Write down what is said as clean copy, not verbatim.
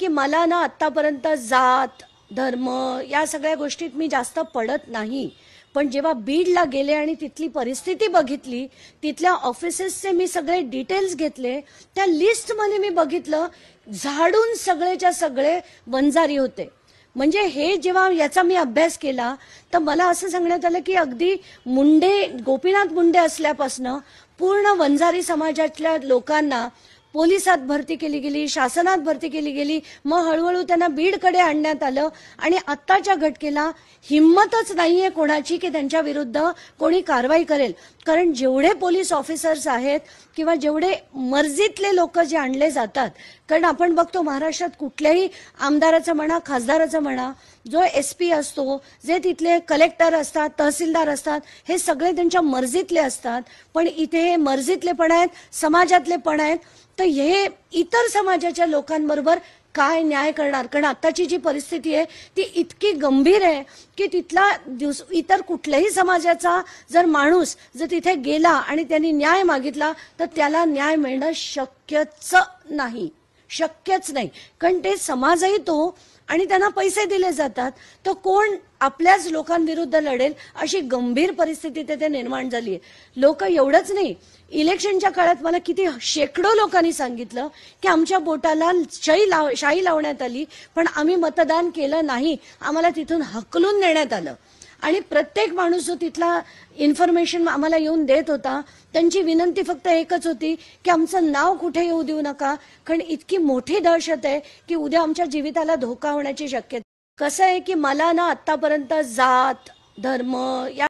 की मला ना आत्तापर्यंत जात धर्म या सगळ्या गोष्टीत मी जास्त पडत नाही, पण जेव्हा बीडला गेले आणि तिथली परिस्थिती बघितली, तिथल्या ऑफिसेसचे मी सगळे डिटेल्स घेतले, त्या लिस्टमध्ये मी बघितलं झाडून सगळेच्या सगळे वंजारी होते. म्हणजे हे जेव्हा याचा मी अभ्यास केला तर मला असं सांगण्यात आलं की अगदी मुंडे गोपीनाथ मुंडे असल्यापासनं पूर्ण वंजारी समाजातल्या लोकांना पोलिसात भरती केली गेली, शासनात भरती केली गेली, मग हळूहळू त्यांना बीडकडे आणण्यात आलं आणि आत्ताच्या घटकेला हिंमतच नाहीये कोणाची की त्यांच्या विरुद्ध कोणी कारवाई करेल. कारण जेवढे पोलीस ऑफिसर्स आहेत किंवा जेवढे मर्जीतले लोक जे आणले जातात, कारण आपण बघतो महाराष्ट्रात कुठल्याही आमदाराचं म्हणा खासदाराचं म्हणा, जो SP असतो, जे तिथले कलेक्टर असतात, तहसीलदार असतात, हे सगळे त्यांच्या मर्जीतले असतात. पण इथे हे मर्जीतले पण आहेत, समाजातले पण आहेत. तर हे इतर समाजाच्या लोकांबरोबर काय न्याय करणार? कारण आताची जी परिस्थिती आहे ती इतकी गंभीर आहे की तिथला इतर कुठल्याही समाजाचा जर माणूस जर तिथे गेला आणि त्यांनी न्याय मागितला तर त्याला न्याय मिळणं शक्यच नाही, शक्यच नाही. कारण ते समाजही तो आणि त्यांना पैसे दिले जातात, तर कोण आपल्याच लोकांविरुद्ध लढेल अशी गंभीर परिस्थिती तिथे निर्माण झाली आहे. लोक एवढंच नाही, इलेक्शनच्या काळात मला किती शेकडो लोकांनी सांगितलं की आमच्या बोटाला शाई लावण्यात आली पण आम्ही मतदान केलं नाही, आम्हाला तिथून हकलून नेण्यात आलं. आणि प्रत्येक माणूस जो तिथला इन्फॉर्मेशन आम्हाला येऊन देत होता त्यांची विनंती फक्त एकच होती की आमचं नाव कुठे येऊ देऊ नका, कारण इतकी मोठी दहशत आहे की उद्या आमच्या जीविताला धोका होण्याची शक्यता. कसं आहे की मला ना आत्तापर्यंत जात धर्म या